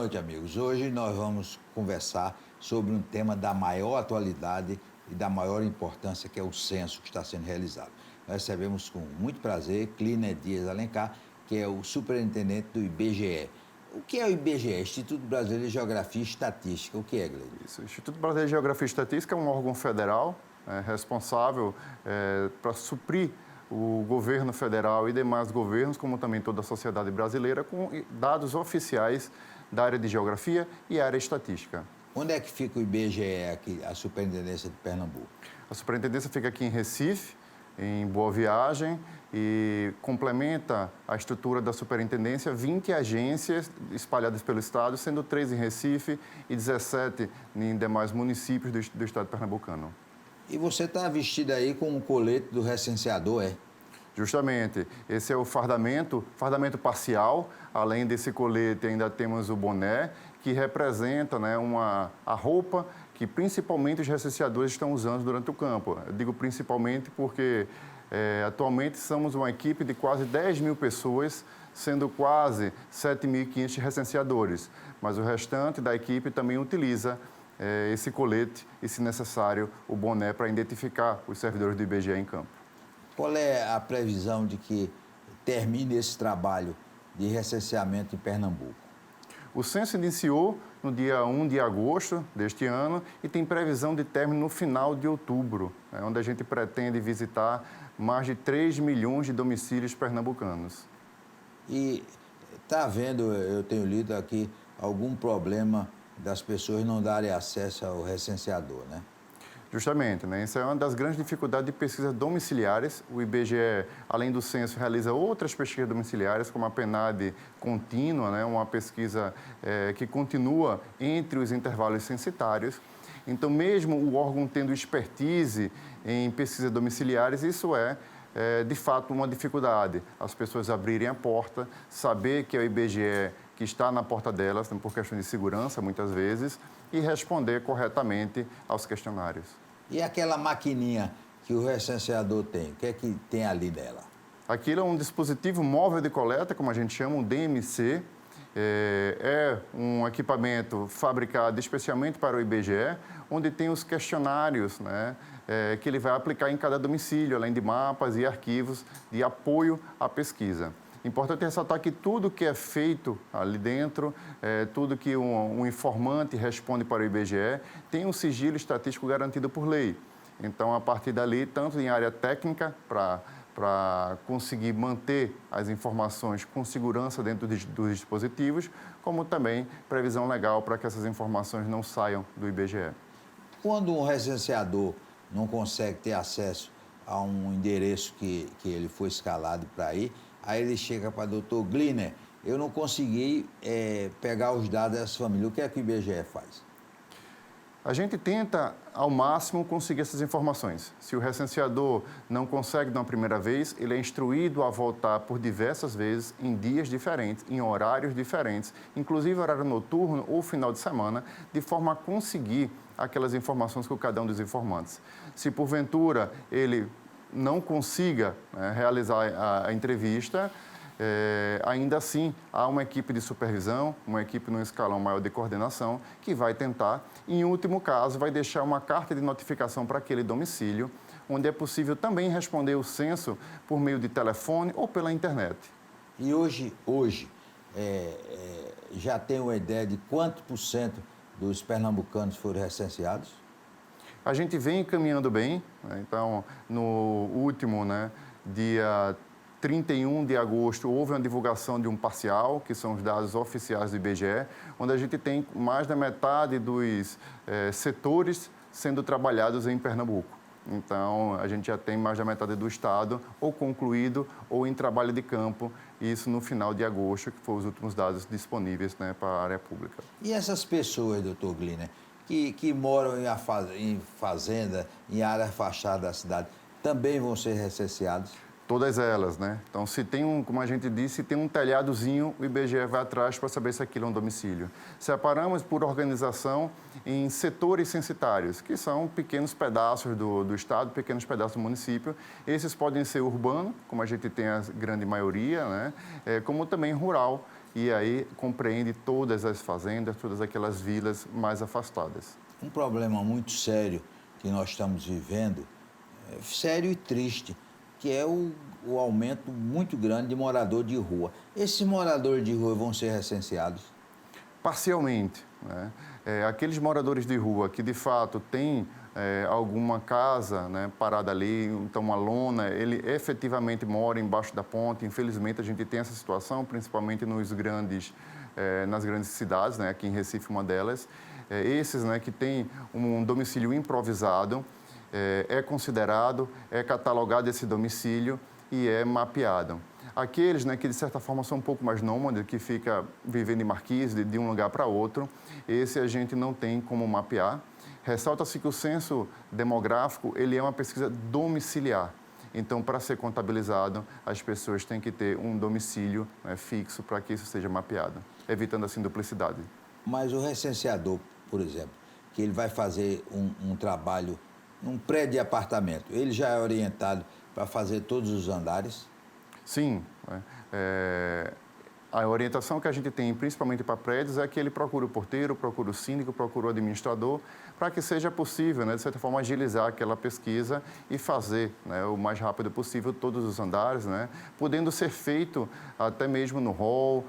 noite, amigos. Hoje nós vamos conversar sobre um tema da maior atualidade e da maior importância, que é o censo que está sendo realizado. Nós recebemos com muito prazer Clíner Dias Alencar, que é o superintendente do IBGE. O que é o IBGE? Instituto Brasileiro de Geografia e Estatística. O que é, Gleide? Isso. O Instituto Brasileiro de Geografia e Estatística é um órgão federal responsável para suprir o governo federal e demais governos, como também toda a sociedade brasileira, com dados oficiais da área de geografia e área estatística. Onde é que fica o IBGE aqui, a Superintendência de Pernambuco? A superintendência fica aqui em Recife, em Boa Viagem, e complementa a estrutura da superintendência 20 agências espalhadas pelo estado, sendo 3 em Recife e 17 em demais municípios do estado pernambucano. E você está vestido aí com o colete do recenseador, é? Justamente, esse é o fardamento parcial. Além desse colete, ainda temos o boné, que representa, né, a roupa que principalmente os recenseadores estão usando durante o campo. Eu digo principalmente porque atualmente somos uma equipe de quase 10 mil pessoas, sendo quase 7.500 recenseadores, mas o restante da equipe também utiliza esse colete e, se necessário, o boné para identificar os servidores do IBGE em campo. Qual é a previsão de que termine esse trabalho de recenseamento em Pernambuco? O censo iniciou no dia 1 de agosto deste ano e tem previsão de término no final de outubro, onde a gente pretende visitar mais de 3 milhões de domicílios pernambucanos. E está havendo, eu tenho lido aqui, algum problema das pessoas não darem acesso ao recenseador, né? Justamente, né? Essa é uma das grandes dificuldades de pesquisas domiciliares. O IBGE, além do censo, realiza outras pesquisas domiciliares, como a PNAD contínua, né? Uma pesquisa que continua entre os intervalos censitários. Então, mesmo o órgão tendo expertise em pesquisas domiciliares, isso de fato, uma dificuldade. As pessoas abrirem a porta, saber que é o IBGE que está na porta delas, por questão de segurança, muitas vezes, e responder corretamente aos questionários. E aquela maquininha que o recenseador tem, o que é que tem ali nela? Aquilo é um dispositivo móvel de coleta, como a gente chama, um DMC. É um equipamento fabricado especialmente para o IBGE, onde tem os questionários, né, que ele vai aplicar em cada domicílio, além de mapas e arquivos de apoio à pesquisa. Importante ressaltar que tudo que é feito ali dentro, tudo que um informante responde para o IBGE, tem um sigilo estatístico garantido por lei. Então, a partir dali, tanto em área técnica, para conseguir manter as informações com segurança dentro dos dispositivos, como também previsão legal para que essas informações não saiam do IBGE. Quando um recenseador não consegue ter acesso a um endereço que ele foi escalado para ir, aí ele chega para o doutor Clíner, eu não consegui pegar os dados dessa família. O que é que o IBGE faz? A gente tenta, ao máximo, conseguir essas informações. Se o recenseador não consegue de uma primeira vez, ele é instruído a voltar por diversas vezes, em dias diferentes, em horários diferentes, inclusive horário noturno ou final de semana, de forma a conseguir aquelas informações com cada um dos informantes. Se, porventura, ele não consiga realizar a entrevista, ainda assim há uma equipe de supervisão, uma equipe num escalão maior de coordenação, que vai tentar, e, em último caso, vai deixar uma carta de notificação para aquele domicílio, onde é possível também responder o censo por meio de telefone ou pela internet. E hoje já tem uma ideia de quanto por cento dos pernambucanos foram recenseados? A gente vem caminhando bem, né? Então, no último, dia 31 de agosto, houve uma divulgação de um parcial, que são os dados oficiais do IBGE, onde a gente tem mais da metade dos setores sendo trabalhados em Pernambuco. Então, a gente já tem mais da metade do estado ou concluído ou em trabalho de campo, isso no final de agosto, que foram os últimos dados disponíveis para a área pública. E essas pessoas, doutor Clíner, que moram em fazenda, em área afastada da cidade, também vão ser recenseados? Todas elas, né? Então, se tem como a gente disse, se tem um telhadozinho, o IBGE vai atrás para saber se aquilo é um domicílio. Separamos por organização em setores censitários, que são pequenos pedaços do estado, pequenos pedaços do município. Esses podem ser urbano, como a gente tem a grande maioria, né? Como também rural. e aí compreende todas as fazendas, todas aquelas vilas mais afastadas. Um problema muito sério que nós estamos vivendo, sério e triste, que é o aumento muito grande de morador de rua. Esses moradores de rua vão ser recenseados? Parcialmente, né? Aqueles moradores de rua que de fato têm alguma casa, né, parada ali, então uma lona, ele efetivamente mora embaixo da ponte. Infelizmente a gente tem essa situação, principalmente nas grandes cidades, né, aqui em Recife uma delas. Esses, né, que têm um domicílio improvisado, é considerado, é catalogado esse domicílio e é mapeado. Aqueles, né, que de certa forma são um pouco mais nômades, que fica vivendo em marquise de um lugar para outro, esse a gente não tem como mapear. Ressalta-se que o censo demográfico, ele é uma pesquisa domiciliar. Então, para ser contabilizado, as pessoas têm que ter um domicílio, né, fixo para que isso seja mapeado, evitando assim duplicidade. Mas o recenseador, por exemplo, que ele vai fazer um trabalho num prédio de apartamento, ele já é orientado para fazer todos os andares? Sim, né? A orientação que a gente tem, principalmente para prédios, é que ele procure o porteiro, procure o síndico, procure o administrador, para que seja possível, né, de certa forma, agilizar aquela pesquisa e fazer, né, o mais rápido possível todos os andares, né, podendo ser feito até mesmo no hall,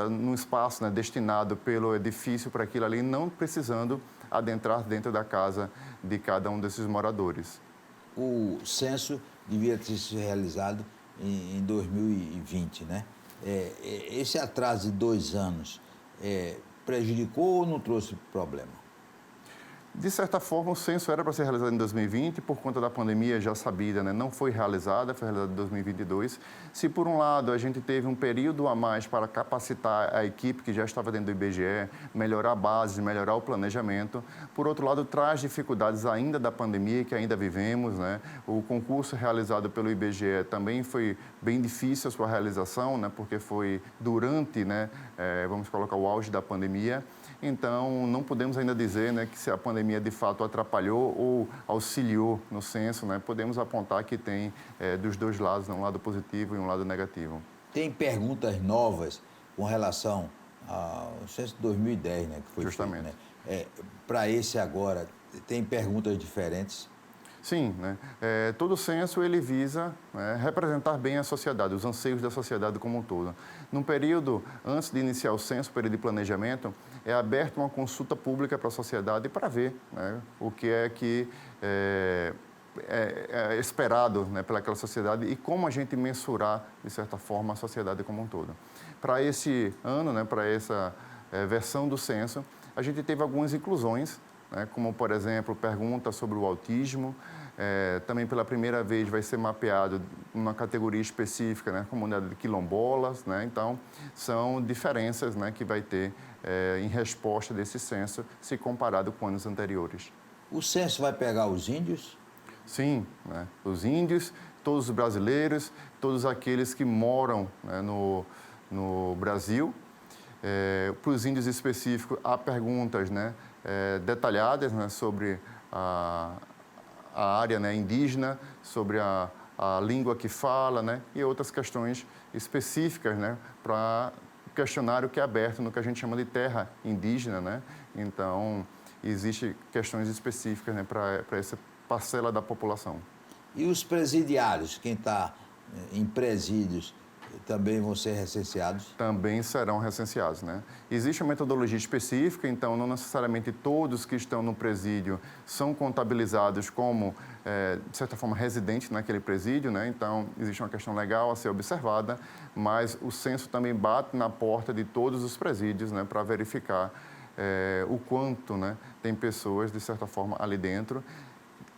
num espaço, né, destinado pelo edifício para aquilo ali, não precisando adentrar dentro da casa de cada um desses moradores. O censo devia ter sido realizado em 2020, né? Esse atraso de 2 anos prejudicou ou não trouxe problema? De certa forma, o censo era para ser realizado em 2020, por conta da pandemia já sabida, né? Não foi realizada, foi realizada em 2022. Se, por um lado, a gente teve um período a mais para capacitar a equipe que já estava dentro do IBGE, melhorar a base, melhorar o planejamento, por outro lado, traz dificuldades ainda da pandemia que ainda vivemos, né? O concurso realizado pelo IBGE também foi bem difícil a sua realização, né? Porque foi durante, né, vamos colocar, o auge da pandemia. Então, não podemos ainda dizer, né, que se a pandemia de fato atrapalhou ou auxiliou no censo, né? Podemos apontar que tem dos dois lados, né, um lado positivo e um lado negativo. Tem perguntas novas com relação ao censo de 2010, né, que foi Justamente. feito, né? Para esse agora, tem perguntas diferentes? Sim, né? Todo censo ele visa, né, representar bem a sociedade, os anseios da sociedade como um todo. Num período, antes de iniciar o censo, período de planejamento, é aberta uma consulta pública para a sociedade para ver, né, o que é que é esperado, né, pelaquela sociedade e como a gente mensurar, de certa forma, a sociedade como um todo. Para esse ano, né, para essa versão do censo, a gente teve algumas inclusões, né, como, por exemplo, perguntas sobre o autismo. Também, pela primeira vez, vai ser mapeado uma categoria específica, né, comunidade de quilombolas, né? Então, são diferenças, né, que vai ter em resposta desse censo, se comparado com anos anteriores. O censo vai pegar os índios? Sim, né? Os índios, todos os brasileiros, todos aqueles que moram, né, no Brasil. Para os índios específicos, há perguntas, né, detalhadas, né, sobre a área, né, indígena, sobre a língua que fala, né, e outras questões específicas, né, para o questionário que é aberto no que a gente chama de terra indígena, né? Então, existem questões específicas, né, para essa parcela da população. E os presidiários, quem está em presídios, também vão ser recenseados? Também serão recenseados, né? Existe uma metodologia específica, então não necessariamente todos que estão no presídio são contabilizados como, de certa forma, residentes naquele presídio, né? Então, existe uma questão legal a ser observada, mas o censo também bate na porta de todos os presídios, né, para verificar o quanto, né, tem pessoas, de certa forma, ali dentro,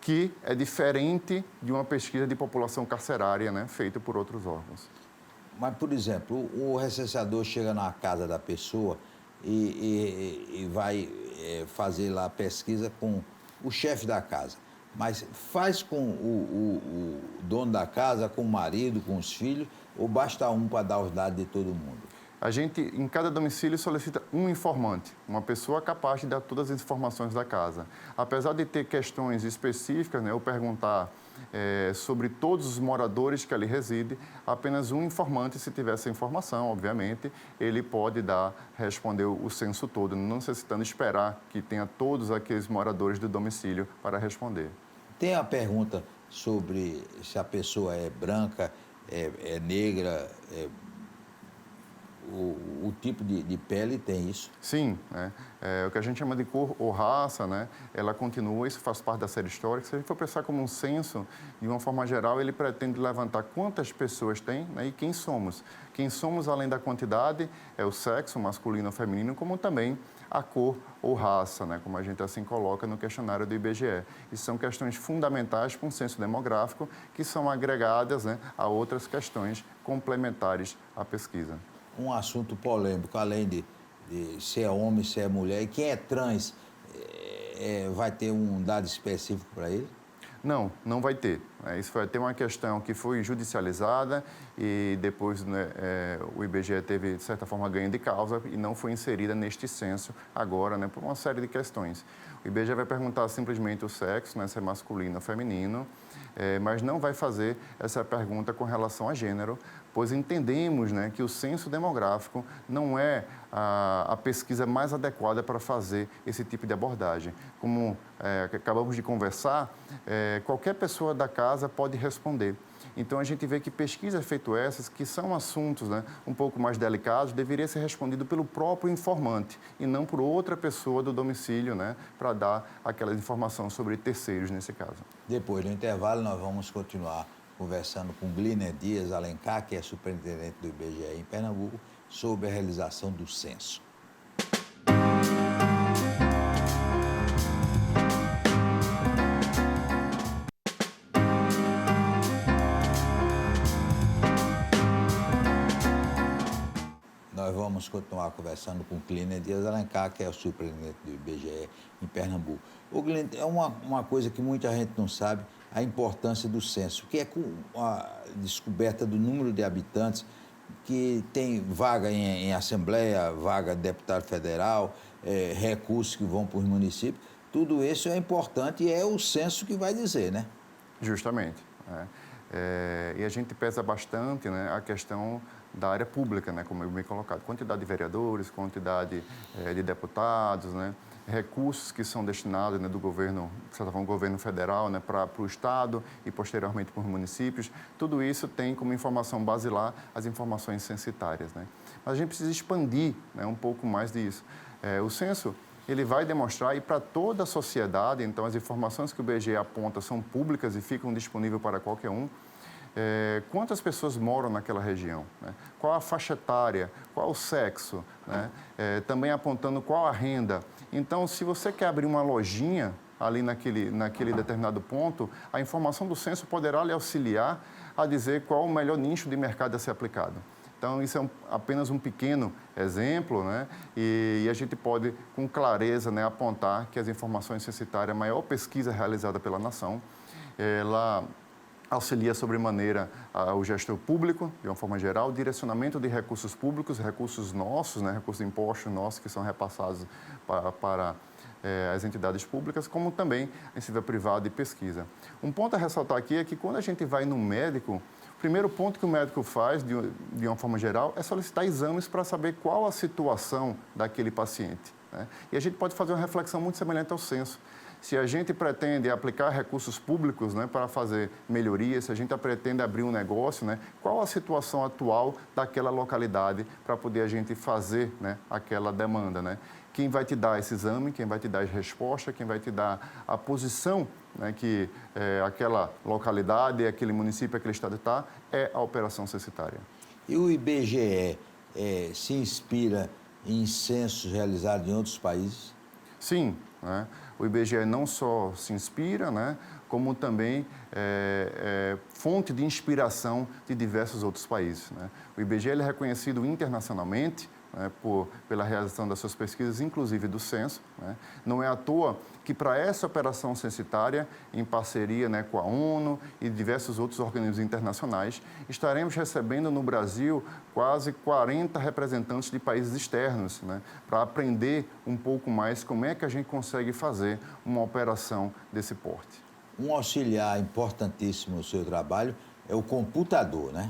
que é diferente de uma pesquisa de população carcerária, né, feita por outros órgãos. Mas, por exemplo, o recenseador chega na casa da pessoa e vai fazer lá a pesquisa com o chefe da casa. Mas faz com o dono da casa, com o marido, com os filhos, ou basta um para dar os dados de todo mundo? A gente, em cada domicílio, solicita um informante, uma pessoa capaz de dar todas as informações da casa. Apesar de ter questões específicas, né, ou perguntar sobre todos os moradores que ali residem, apenas um informante, se tiver essa informação, obviamente, ele pode responder o censo todo, não necessitando esperar que tenha todos aqueles moradores do domicílio para responder. Tem a pergunta sobre se a pessoa é branca, é negra, o tipo de pele tem isso? Sim, né? O que a gente chama de cor ou raça, né? Ela continua, isso faz parte da série histórica. Se a gente for pensar como um censo, de uma forma geral, ele pretende levantar quantas pessoas tem, né? E quem somos. Quem somos, além da quantidade, é o sexo, masculino ou feminino, como também a cor ou raça, né? Como a gente assim coloca no questionário do IBGE. Isso são questões fundamentais para um censo demográfico que são agregadas, né, a outras questões complementares à pesquisa. Um assunto polêmico, além de se é homem, se é mulher, e quem é trans, vai ter um dado específico para ele? Não, não vai ter. Isso vai ter uma questão que foi judicializada e depois, né, o IBGE teve, de certa forma, ganho de causa e não foi inserida neste censo agora, né, por uma série de questões. O IBGE vai perguntar simplesmente o sexo, né, se é masculino ou feminino, mas não vai fazer essa pergunta com relação a gênero, pois entendemos, né, que o censo demográfico não é a pesquisa mais adequada para fazer esse tipo de abordagem. Como acabamos de conversar, qualquer pessoa da casa pode responder. Então, a gente vê que pesquisas feitas essas, que são assuntos, né, um pouco mais delicados, deveria ser respondido pelo próprio informante e não por outra pessoa do domicílio, né, para dar aquela informação sobre terceiros, nesse caso. Depois do intervalo, nós vamos continuar conversando com Gliner Dias Alencar, que é superintendente do IBGE em Pernambuco, sobre a realização do censo. Nós vamos continuar conversando com o Gliner Dias Alencar, que é o superintendente do IBGE em Pernambuco. O Gliner, é uma coisa que muita gente não sabe, a importância do censo, que é com a descoberta do número de habitantes, que tem vaga em Assembleia, vaga de deputado federal, recursos que vão para os municípios. Tudo isso é importante e é o censo que vai dizer, né? Justamente. Né? E a gente pesa bastante, né, a questão da área pública, né, como eu bem colocado. Quantidade de vereadores, quantidade de deputados, né, recursos que são destinados, né, do governo, de certa forma, governo federal, né, para o Estado e posteriormente para os municípios. Tudo isso tem como informação basilar as informações censitárias. Né? Mas a gente precisa expandir, né, um pouco mais disso. O censo, ele vai demonstrar, e para toda a sociedade, então as informações que o IBGE aponta são públicas e ficam disponíveis para qualquer um, quantas pessoas moram naquela região, né? Qual a faixa etária, qual o sexo, né? Também apontando qual a renda. Então, se você quer abrir uma lojinha ali naquele determinado ponto, a informação do censo poderá lhe auxiliar a dizer qual o melhor nicho de mercado a ser aplicado. Então, isso é apenas um pequeno exemplo, né? E a gente pode, com clareza, né, apontar que as informações censitárias, a maior pesquisa realizada pela nação, ela auxilia sobremaneira o gestor público, de uma forma geral, direcionamento de recursos públicos, recursos nossos, né, recursos de impostos nossos que são repassados para as entidades públicas, como também a iniciativa privada e pesquisa. Um ponto a ressaltar aqui é que quando a gente vai no médico, o primeiro ponto que o médico faz, de uma forma geral, é solicitar exames para saber qual a situação daquele paciente. Né? E a gente pode fazer uma reflexão muito semelhante ao censo. Se a gente pretende aplicar recursos públicos, né, para fazer melhorias, se a gente pretende abrir um negócio, né, qual a situação atual daquela localidade para poder a gente fazer, né, aquela demanda, né? Quem vai te dar esse exame, quem vai te dar a resposta, quem vai te dar a posição, né, que aquela localidade, aquele município, aquele estado está, é a operação censitária. E o IBGE se inspira em censos realizados em outros países? Sim, né? O IBGE não só se inspira, né, como também fonte de inspiração de diversos outros países. Né? O IBGE ele é reconhecido internacionalmente né, pela realização das suas pesquisas, inclusive do censo, né? Não é à toa que para essa operação censitária, em parceria, né, com a ONU e diversos outros organismos internacionais, estaremos recebendo no Brasil quase 40 representantes de países externos, né, para aprender um pouco mais como é que a gente consegue fazer uma operação desse porte. Um auxiliar importantíssimo no seu trabalho é o computador, né?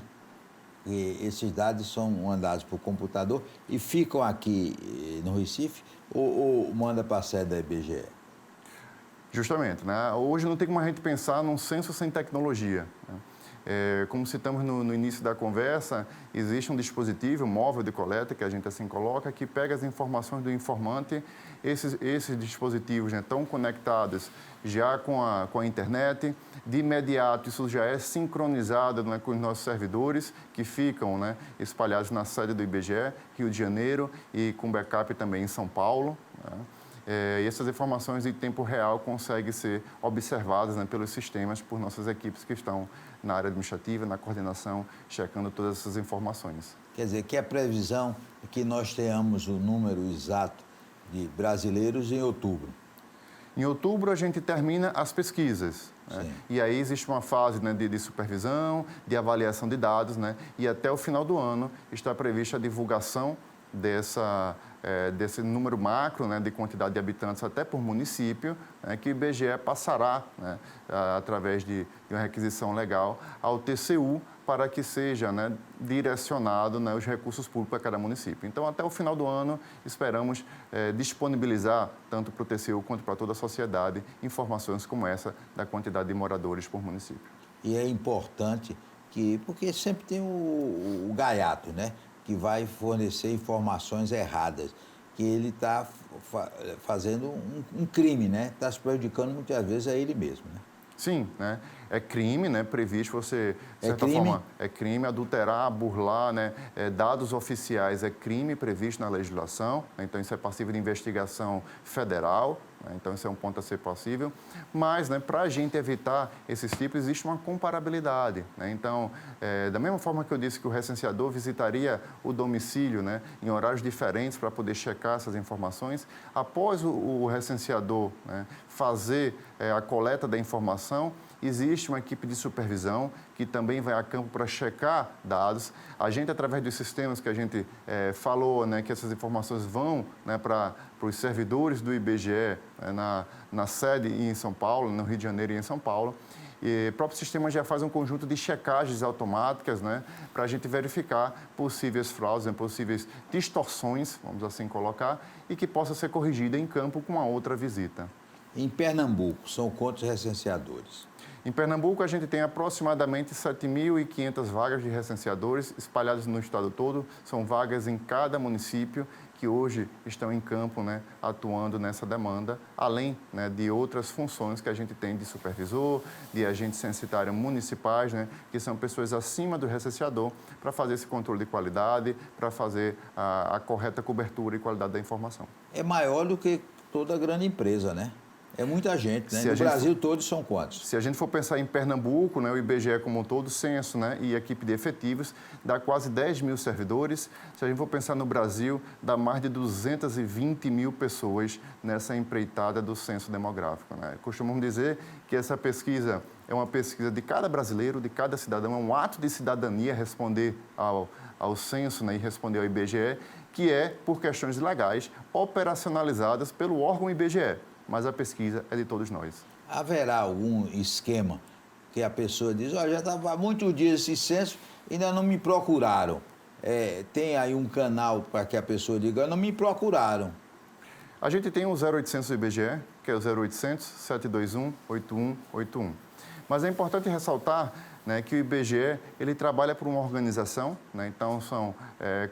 E esses dados são mandados por computador e ficam aqui no Recife ou manda para a sede da IBGE? Justamente, né? Hoje não tem como a gente pensar num censo sem tecnologia, né? Como citamos no início da conversa, existe um dispositivo móvel de coleta, que a gente assim coloca, que pega as informações do informante. Esses dispositivos, né, estão conectados já com a internet. De imediato, isso já é sincronizado, né, com os nossos servidores, que ficam, né, espalhados na sede do IBGE, Rio de Janeiro, e com backup também em São Paulo, né? E essas informações em tempo real conseguem ser observadas, né, pelos sistemas, por nossas equipes que estão na área administrativa, na coordenação, checando todas essas informações. Quer dizer, que a previsão é que nós tenhamos o número exato de brasileiros em outubro. Em outubro, a gente termina as pesquisas, né? E aí existe uma fase, né, de supervisão, de avaliação de dados, né? E até o final do ano está prevista a divulgação desse número macro, né, de quantidade de habitantes até por município, né, que o IBGE passará, né, através de uma requisição legal ao TCU para que seja, né, direcionado, né, os recursos públicos a cada município. Então, até o final do ano, esperamos disponibilizar, tanto para o TCU quanto para toda a sociedade, informações como essa da quantidade de moradores por município. E é importante porque sempre tem o gaiato, né? Que vai fornecer informações erradas, que ele está fazendo um crime, né? Está se prejudicando muitas vezes a ele mesmo, né? Sim, né? É crime, né? Previsto você, de certa forma, é crime adulterar, burlar, né? Dados oficiais é crime previsto na legislação, né? Então isso é passível de investigação federal, né? Então isso é um ponto a ser passível. Mas, né, para a gente evitar esses tipos, existe uma comparabilidade, né? Então, da mesma forma que eu disse que o recenseador visitaria o domicílio, né, em horários diferentes para poder checar essas informações, após o recenseador, né, fazer a coleta da informação, existe uma equipe de supervisão que também vai a campo para checar dados. A gente, através dos sistemas que a gente falou, né, que essas informações vão, né, para os servidores do IBGE, né, na sede em São Paulo, no Rio de Janeiro e em São Paulo. E o próprio sistema já faz um conjunto de checagens automáticas, né, para a gente verificar possíveis fraudes, né, possíveis distorções, vamos assim colocar, e que possa ser corrigida em campo com uma outra visita. Em Pernambuco, são quantos recenseadores? Em Pernambuco, a gente tem aproximadamente 7.500 vagas de recenseadores espalhadas no estado todo. São vagas em cada município que hoje estão em campo, né, atuando nessa demanda, além, né, de outras funções que a gente tem de supervisor, de agentes censitários municipais, né, que são pessoas acima do recenseador para fazer esse controle de qualidade, para fazer a correta cobertura e qualidade da informação. É maior do que toda grande empresa, né? É muita gente, né? No Brasil todos são quantos? Se a gente for pensar em Pernambuco, né, o IBGE como um todo, censo, né, e equipe de efetivos, dá quase 10 mil servidores. Se a gente for pensar no Brasil, dá mais de 220 mil pessoas nessa empreitada do censo demográfico, né? Costumamos dizer que essa pesquisa é uma pesquisa de cada brasileiro, de cada cidadão, é um ato de cidadania responder ao censo, né, e responder ao IBGE, que é, por questões legais, operacionalizadas pelo órgão IBGE. Mas a pesquisa é de todos nós. Haverá algum esquema que a pessoa diz, olha, já estava há muitos dias esse censo, ainda não me procuraram. Tem aí um canal para que a pessoa diga, não me procuraram. A gente tem o 0800 do IBGE, que é o 0800 721 8181. Mas é importante ressaltar, né, que o IBGE ele trabalha por uma organização, né, então são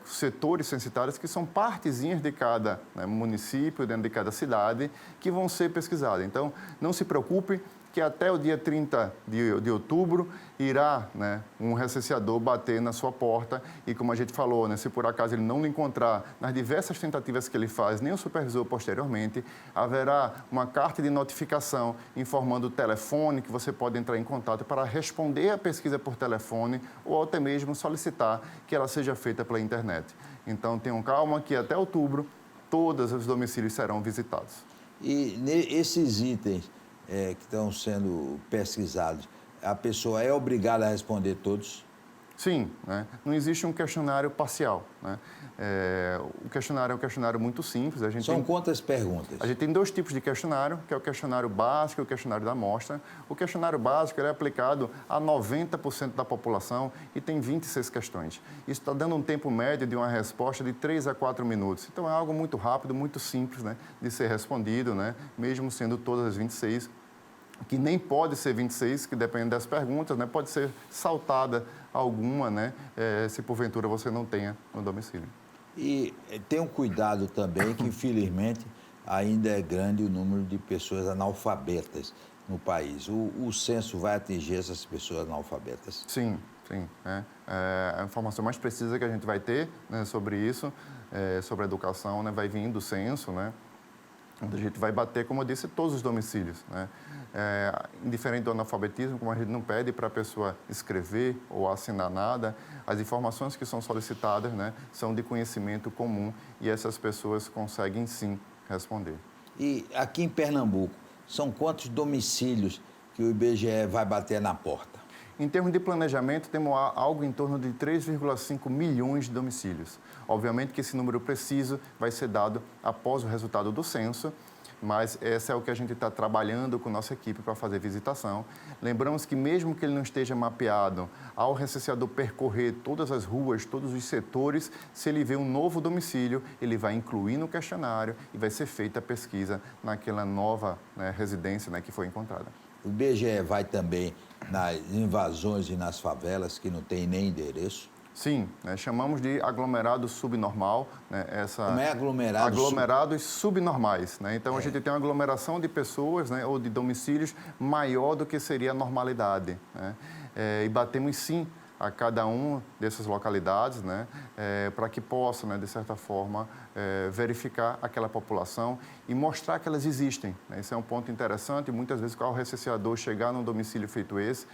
setores censitários que são partezinhas de cada, né, município, dentro de cada cidade, que vão ser pesquisadas. Então, não se preocupe, que até o dia 30 de outubro irá, né, um recenseador bater na sua porta e, como a gente falou, né, se por acaso ele não lhe encontrar nas diversas tentativas que ele faz, nem o supervisor posteriormente, haverá uma carta de notificação informando o telefone que você pode entrar em contato para responder a pesquisa por telefone ou até mesmo solicitar que ela seja feita pela internet. Então, tenham calma que até outubro todos os domicílios serão visitados. E esses itens que estão sendo pesquisados, a pessoa é obrigada a responder todos? Sim, né? Não existe um questionário parcial, né? O questionário é um questionário muito simples. São quantas perguntas? A gente tem 2 tipos de questionário, que é o questionário básico e o questionário da amostra. O questionário básico ele é aplicado a 90% da população e tem 26 questões. Isso está dando um tempo médio de uma resposta de 3 a 4 minutos. Então, é algo muito rápido, muito simples, né, de ser respondido, né, mesmo sendo todas as 26, que nem pode ser 26, que depende das perguntas, né, pode ser saltada alguma, né, se porventura você não tenha no domicílio. E tenham cuidado também que, infelizmente, ainda é grande o número de pessoas analfabetas no país. O censo vai atingir essas pessoas analfabetas? Sim, sim. A informação mais precisa que a gente vai ter, né, sobre isso, sobre a educação, né, vai vir do censo, né, onde a gente vai bater, como eu disse, todos os domicílios, né? Indiferente do analfabetismo, como a gente não pede para a pessoa escrever ou assinar nada, as informações que são solicitadas, né, são de conhecimento comum e essas pessoas conseguem sim responder. E aqui em Pernambuco, são quantos domicílios que o IBGE vai bater na porta? Em termos de planejamento, temos algo em torno de 3,5 milhões de domicílios. Obviamente que esse número preciso vai ser dado após o resultado do censo, mas esse é o que a gente está trabalhando com nossa equipe para fazer visitação. Lembramos que mesmo que ele não esteja mapeado, ao recenseador percorrer todas as ruas, todos os setores, se ele vê um novo domicílio, ele vai incluir no questionário e vai ser feita a pesquisa naquela nova, né, residência, né, que foi encontrada. O IBGE vai também nas invasões e nas favelas que não tem nem endereço? Sim, né, chamamos de aglomerado subnormal. Né, Como é aglomerado? Aglomerados subnormais. Né? Então, a gente tem uma aglomeração de pessoas, né, ou de domicílios maior do que seria a normalidade. Né? E batemos, sim, a cada uma dessas localidades, né, para que possa, né, de certa forma, verificar aquela população e mostrar que elas existem. Né? Esse é um ponto interessante. Muitas vezes, ao recenseador chegar num domicílio feito esse,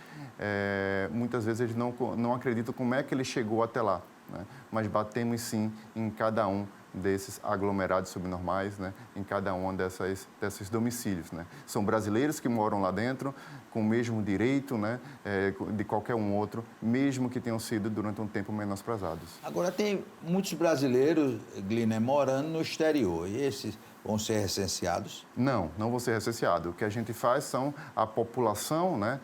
muitas vezes eles não acreditam como é que ele chegou até lá. Né? Mas batemos, sim, em cada um desses aglomerados subnormais, né, em cada um desses domicílios. Né? São brasileiros que moram lá dentro, com o mesmo direito, né, de qualquer um outro, mesmo que tenham sido durante um tempo menosprezados. Agora, tem muitos brasileiros, Gliner, morando no exterior, e esses vão ser recenseados? Não vão ser recenseados. O que a gente faz são a população, né,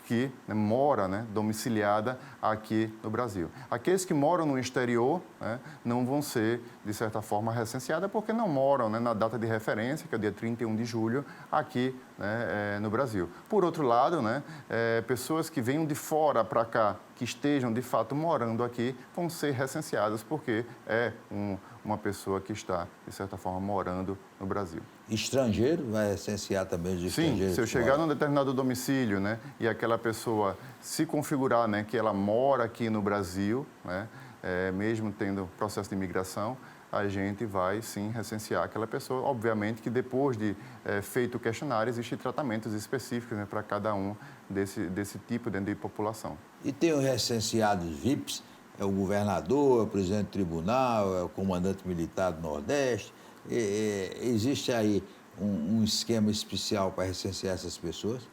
que, né, mora, né, domiciliada aqui no Brasil. Aqueles que moram no exterior, né, não vão ser, de certa forma, recenseados porque não moram, né, na data de referência, que é o dia 31 de julho, aqui, né, no Brasil. Por outro lado, né, pessoas que venham de fora para cá, que estejam, de fato, morando aqui, vão ser recenseadas porque é uma pessoa que está, de certa forma, morando no Brasil. Estrangeiro vai recensear também os estrangeiros? Sim, se eu chegar num determinado domicílio, né, e aquela pessoa se configurar, né, que ela mora aqui no Brasil, né, mesmo tendo processo de imigração, a gente vai, sim, recensear aquela pessoa. Obviamente que depois de feito o questionário, existem tratamentos específicos, né, para cada um desse tipo de população. E tem os recenseados VIPs, é o governador, é o presidente do tribunal, é o comandante militar do Nordeste. Existe aí um esquema especial para recensear essas pessoas?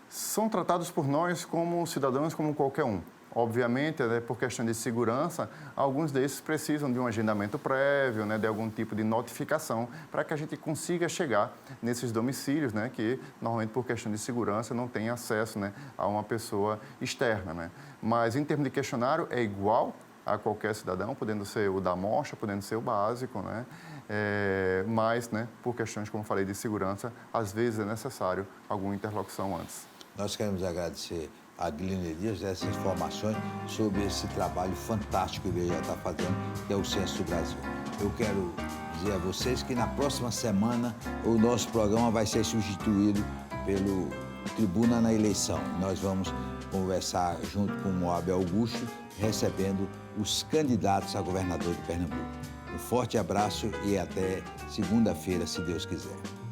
São tratados por nós como cidadãos, como qualquer um. Obviamente, né, por questão de segurança, alguns desses precisam de um agendamento prévio, né, de algum tipo de notificação, para que a gente consiga chegar nesses domicílios, né, que normalmente por questão de segurança não tem acesso, né, a uma pessoa externa. Né. Mas em termos de questionário é igual a qualquer cidadão, podendo ser o da amostra, podendo ser o básico, né. Mas, né, por questões, como falei, de segurança, às vezes é necessário alguma interlocução antes. Nós queremos agradecer a Gliner Dias essas informações sobre esse trabalho fantástico que o IBGE está fazendo, que é o Censo do Brasil. Eu quero dizer a vocês que na próxima semana o nosso programa vai ser substituído pelo Tribuna na Eleição. Nós vamos conversar junto com o Moab Augusto, recebendo os candidatos a governador de Pernambuco. Um forte abraço e até segunda-feira, se Deus quiser.